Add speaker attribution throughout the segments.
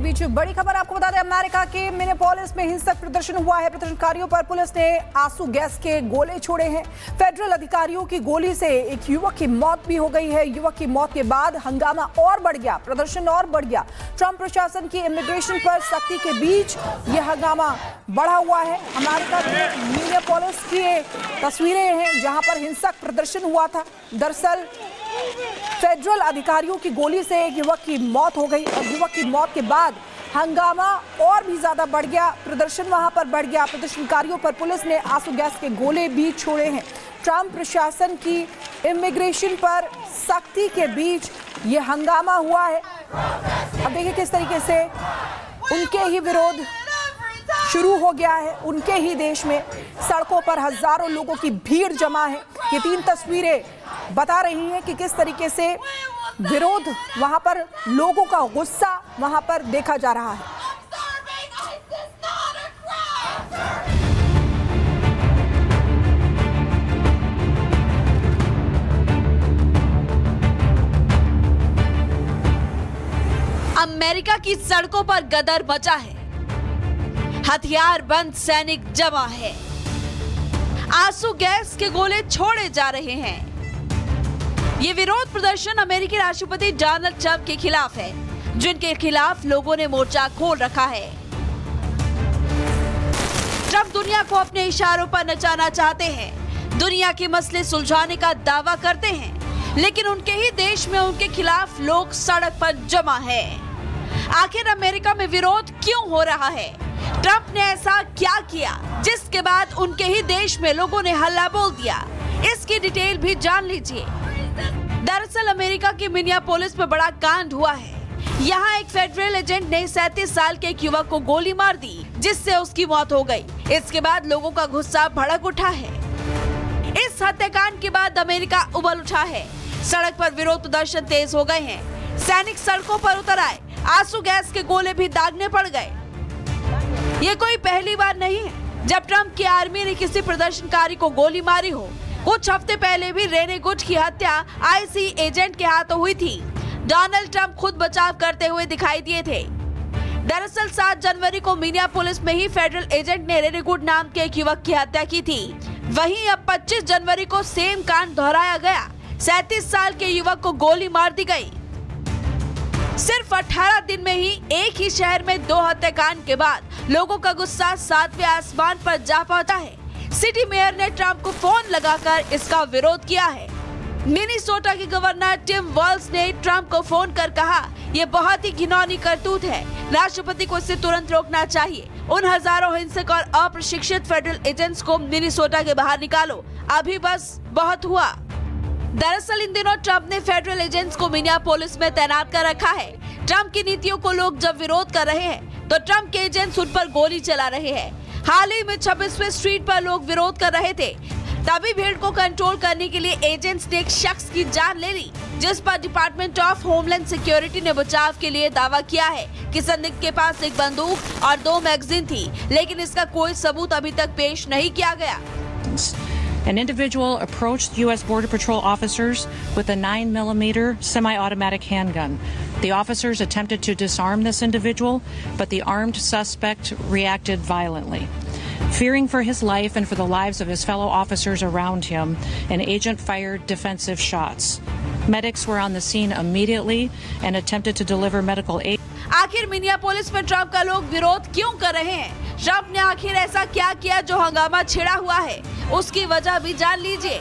Speaker 1: बीच बड़ी खबर आपको बता दें, अमेरिका के मिनेपोलिस में हिंसक प्रदर्शन हुआ है। प्रदर्शनकारियों पर पुलिस ने आंसू गैस के गोले छोड़े हैं। फेडरल अधिकारियों की गोली से एक युवक की मौत भी हो गई है। युवक की मौत के बाद हंगामा और बढ़ गया, प्रदर्शन और बढ़ गया। ट्रंप प्रशासन की इमिग्रेशन पर सख्ती के बीच यह हंगामा बढ़ा हुआ है। अमेरिका के मिनेपोलिस की तस्वीरें हैं जहां पर हिंसक प्रदर्शन हुआ था। दरअसल फेडरल अधिकारियों की गोली से एक युवक की मौत हो गई और युवक की मौत के बाद हंगामा और भी ज्यादा बढ़ गया, प्रदर्शन वहां पर बढ़ गया। प्रदर्शनकारियों पर पुलिस ने आंसू गैस के गोले भी छोड़े हैं। ट्रंप प्रशासन की इमिग्रेशन पर सख्ती के बीच ये हंगामा हुआ है। अब देखिए किस तरीके से उनके ही विरोध शुरू हो गया है। उनके ही देश में सड़कों पर हजारों लोगों की भीड़ जमा है। ये 3 तस्वीरें बता रही हैं कि किस तरीके से विरोध वहां पर, लोगों का गुस्सा वहां पर देखा जा रहा है।
Speaker 2: अमेरिका की सड़कों पर गदर मचा है, हथियार बंद सैनिक जमा है, आंसू गैस के गोले छोड़े जा रहे हैं। ये विरोध प्रदर्शन अमेरिकी राष्ट्रपति डोनाल्ड ट्रंप के खिलाफ है, जिनके खिलाफ लोगों ने मोर्चा खोल रखा है। ट्रंप दुनिया को अपने इशारों पर नचाना चाहते हैं, दुनिया के मसले सुलझाने का दावा करते हैं, लेकिन उनके ही देश में उनके खिलाफ लोग सड़क पर जमा है। आखिर अमेरिका में विरोध क्यों हो रहा है? ट्रंप ने ऐसा क्या किया जिसके बाद उनके ही देश में लोगों ने हल्ला बोल दिया? इसकी डिटेल भी जान लीजिए। दरअसल अमेरिका के मिनियापोलिस में बड़ा कांड हुआ है। यहाँ एक फेडरल एजेंट ने 37 साल के एक युवक को गोली मार दी, जिससे उसकी मौत हो गई। इसके बाद लोगों का गुस्सा भड़क उठा है। इस हत्याकांड के बाद अमेरिका उबल उठा है। सड़क पर विरोध प्रदर्शन तेज हो गए हैं। सैनिक सड़कों पर उतर आए, आंसू गैस के गोले भी दागने पड़ गए। ये कोई पहली बार नहीं है जब ट्रंप की आर्मी ने किसी प्रदर्शनकारी को गोली मारी हो। कुछ हफ्ते पहले भी रेने गुड की हत्या आईसी एजेंट के हाथों हुई थी। डोनाल्ड ट्रंप खुद बचाव करते हुए दिखाई दिए थे। दरअसल 7 जनवरी को मिनियापोलिस में ही फेडरल एजेंट ने रेने गुड नाम के एक युवक की हत्या की थी। वहीं अब 25 जनवरी को सेम कांड दोहराया गया। 37 साल के युवक को गोली मार दी गई। सिर्फ 18 दिन में ही एक ही शहर में 2 हत्याकांड के बाद लोगों का गुस्सा 7वें आसमान पर जा पहुंचा है। सिटी मेयर ने ट्रंप को फोन लगाकर इसका विरोध किया है। मिनीसोटा के गवर्नर टिम वॉल्स ने ट्रंप को फोन कर कहा, ये बहुत ही घिनौनी करतूत है, राष्ट्रपति को इसे तुरंत रोकना चाहिए। उन हजारों हिंसक और अप्रशिक्षित फेडरल एजेंट्स को मिनीसोटा के बाहर निकालो, अभी बस बहुत हुआ। दरअसल इन दिनों ट्रंप ने फेडरल एजेंट्स को मिनियापोलिस में तैनात कर रखा है। ट्रंप की नीतियों को लोग जब विरोध कर रहे हैं तो ट्रंप के एजेंट्स उन पर गोली चला रहे हैं। हाल ही में 26वें स्ट्रीट पर लोग विरोध कर रहे थे, तभी भीड़ को कंट्रोल करने के लिए एजेंट्स ने एक शख्स की जान ले ली, जिस पर डिपार्टमेंट ऑफ होमलैंड सिक्योरिटी ने बचाव के लिए दावा किया है कि संदिग्ध के पास एक बंदूक और 2 मैगजीन थी, लेकिन इसका कोई सबूत अभी तक पेश नहीं किया गया।
Speaker 3: An individual approached U.S. Border Patrol officers with a 9mm semi-automatic handgun. The officers attempted to disarm this individual, but the armed suspect reacted violently. Fearing for his life and for the lives of his fellow officers around him, an agent fired defensive shots. Medics were on the scene immediately and attempted to deliver medical aid.
Speaker 2: आखिर Minneapolis में Trump का लोग विरोध क्यों कर रहे हैं? Trump ने आखिर ऐसा क्या किया जो हंगामा छिड़ा हुआ है? उसकी वजह भी जान लीजिए।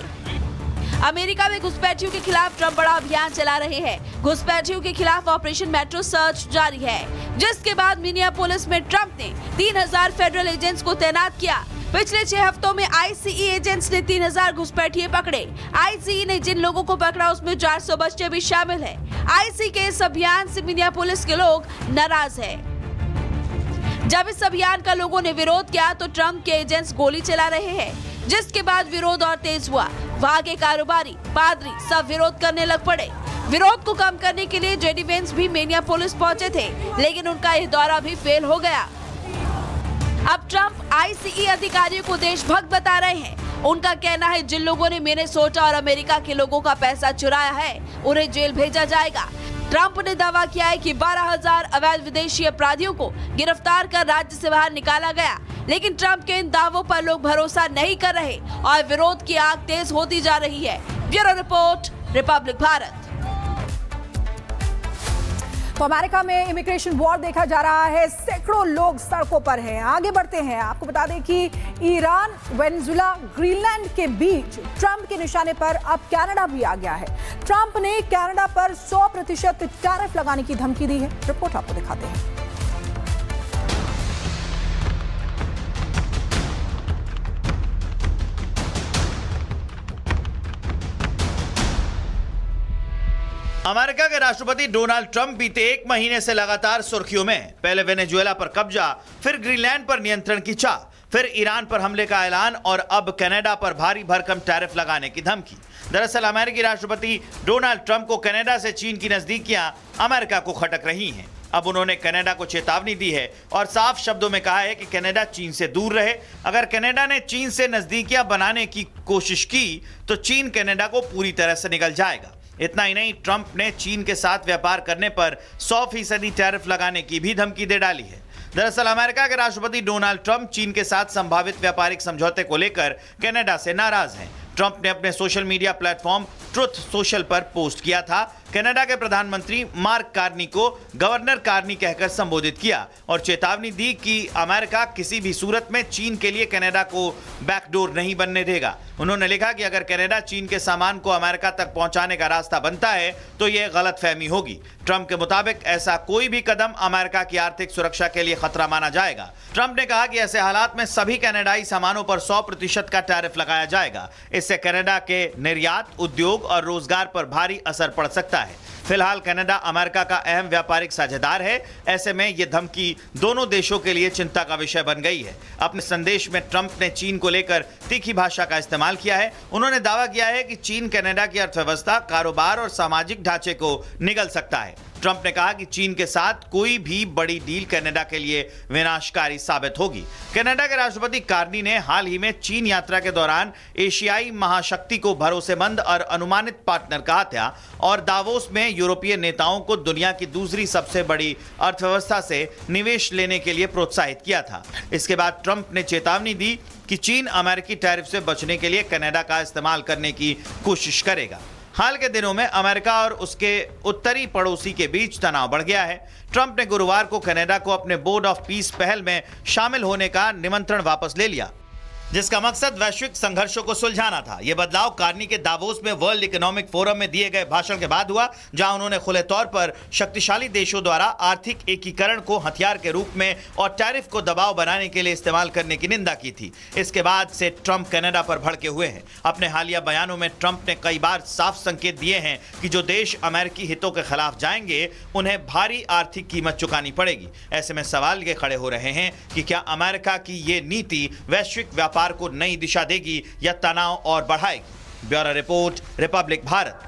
Speaker 2: अमेरिका में घुसपैठियों के खिलाफ ट्रंप बड़ा अभियान चला रहे हैं। घुसपैठियों के खिलाफ ऑपरेशन मेट्रो सर्च जारी है, जिसके बाद मिनियापोलिस में ट्रंप ने 3000 फेडरल एजेंट्स को तैनात किया। पिछले 6 हफ्तों में आईसीई एजेंट्स ने 3000 घुसपैठिए पकड़े। आईसीई ने जिन लोगों को पकड़ा उसमें 400 बच्चे भी शामिल हैं। आईसीई के इस अभियान से मिनियापोलिस के लोग नाराज हैं। जब इस अभियान का लोगों ने विरोध किया तो ट्रंप के एजेंट्स गोली चला रहे हैं, जिसके बाद विरोध और तेज हुआ। वहां के कारोबारी, पादरी सब विरोध करने लग पड़े। विरोध को कम करने के लिए जेडी वेंस भी मिनियापोलिस पहुंचे थे, लेकिन उनका यह दौरा भी फेल हो गया। अब ट्रंप आईसीई अधिकारियों को देशभक्त बता रहे हैं। उनका कहना है जिन लोगों ने मिनेसोटा और अमेरिका के लोगों का पैसा चुराया है उन्हें जेल भेजा जाएगा। ट्रंप ने दावा किया है कि 12,000 अवैध विदेशी अपराधियों को गिरफ्तार कर राज्य से बाहर निकाला गया, लेकिन ट्रंप के इन दावों पर लोग भरोसा नहीं कर रहे और विरोध की आग तेज होती जा रही है। Bureau report, Republic Bharat.
Speaker 1: तो अमेरिका में इमिग्रेशन वॉर देखा जा रहा है, सैकड़ों लोग सड़कों पर हैं। आगे बढ़ते हैं, आपको बता दें कि ईरान, वेनेजुएला, ग्रीनलैंड के बीच ट्रंप के निशाने पर अब कनाडा भी आ गया है। ट्रंप ने कनाडा पर 100% टैरिफ लगाने की धमकी दी है। रिपोर्ट आपको दिखाते हैं।
Speaker 4: अमेरिका के राष्ट्रपति डोनाल्ड ट्रंप बीते 1 महीने से लगातार सुर्खियों में। पहले वेनेजुएला पर कब्जा, फिर ग्रीनलैंड पर नियंत्रण की चाह, फिर ईरान पर हमले का ऐलान और अब कनाडा पर भारी भरकम टैरिफ लगाने की धमकी। दरअसल अमेरिकी राष्ट्रपति डोनाल्ड ट्रंप को कनाडा से चीन की नजदीकियां अमेरिका को खटक रही हैं। अब उन्होंने कनाडा को चेतावनी दी है और साफ शब्दों में कहा है कि कनाडा चीन से दूर रहे। अगर कनाडा ने चीन से नजदीकियां बनाने की कोशिश की तो चीन कनाडा को पूरी तरह से निगल जाएगा। इतना ही नहीं, ट्रंप ने चीन के साथ व्यापार करने पर 100% टैरिफ लगाने की भी धमकी दे डाली है। दरअसल अमेरिका के राष्ट्रपति डोनाल्ड ट्रंप चीन के साथ संभावित व्यापारिक समझौते को लेकर कनाडा से नाराज हैं। ट्रंप ने अपने social media platform truth social पर पोस्ट किया था। कनाडा के प्रधानमंत्री मार्क कार्नी को गवर्नर कार्नी कहकर संबोधित किया और चेतावनी दी कि अमेरिका किसी भी सूरत में चीन के लिए कनाडा को बैकडोर नहीं बनने देगा। उन्होंने लिखा कि अगर कनाडा चीन के सामान को अमेरिका तक पहुंचाने का रास्ता बनता है तो यह गलतफहमी होगी। ट्रंप के मुताबिक ऐसा कोई भी कदम अमेरिका की आर्थिक सुरक्षा के लिए खतरा माना जाएगा। ट्रंप ने कहा कि ऐसे हालात में सभी कनाडाई सामानों पर 100% का टैरिफ लगाया जाएगा। इससे कनाडा के निर्यात, उद्योग और रोजगार पर भारी असर पड़ सकता है। फिलहाल कनाडा अमेरिका का अहम व्यापारिक साझेदार है। ऐसे में यह धमकी दोनों देशों के लिए चिंता का विषय बन गई है। अपने संदेश में ट्रंप ने चीन को लेकर तीखी भाषा का इस्तेमाल किया है। उन्होंने दावा किया है कि चीन कनाडा की अर्थव्यवस्था, कारोबार और सामाजिक ढांचे को निगल सकता है। ट्रंप ने कहा कि चीन के साथ कोई भी बड़ी डील कनाडा के लिए विनाशकारी साबित होगी। कनाडा के राष्ट्रपति कार्नी ने हाल ही में चीन यात्रा के दौरान एशियाई महाशक्ति को भरोसेमंद और अनुमानित पार्टनर कहा था और दावोस में यूरोपीय नेताओं को दुनिया की दूसरी सबसे बड़ी अर्थव्यवस्था से निवेश लेने के लिए प्रोत्साहित किया था। इसके बाद ट्रंप ने चेतावनी दी कि चीन अमेरिकी टैरिफ से बचने के लिए कनाडा का इस्तेमाल करने की कोशिश करेगा। हाल के दिनों में अमेरिका और उसके उत्तरी पड़ोसी के बीच तनाव बढ़ गया है। ट्रंप ने गुरुवार को कनाडा को अपने बोर्ड ऑफ पीस पहल में शामिल होने का निमंत्रण वापस ले लिया, जिसका मकसद वैश्विक संघर्षों को सुलझाना था। यह बदलाव कार्नी के दावोस में वर्ल्ड इकोनॉमिक फोरम में दिए गए भाषण के बाद हुआ, जहां उन्होंने खुले तौर पर शक्तिशाली देशों द्वारा आर्थिक एकीकरण को हथियार के रूप में और टैरिफ को दबाव बनाने के लिए इस्तेमाल करने की निंदा की थी। इसके बाद से ट्रंप कनाडा पर भड़के हुए हैं। अपने हालिया बयानों में ट्रंप ने कई बार साफ संकेत दिए हैं कि जो देश अमेरिकी हितों के खिलाफ जाएंगे उन्हें भारी आर्थिक कीमत चुकानी पड़ेगी। ऐसे में सवाल ये खड़े हो रहे हैं कि क्या अमेरिका की ये नीति वैश्विक व्यापार को नई दिशा देगी या तनाव और बढ़ाएगी। Bureau report, Republic Bharat.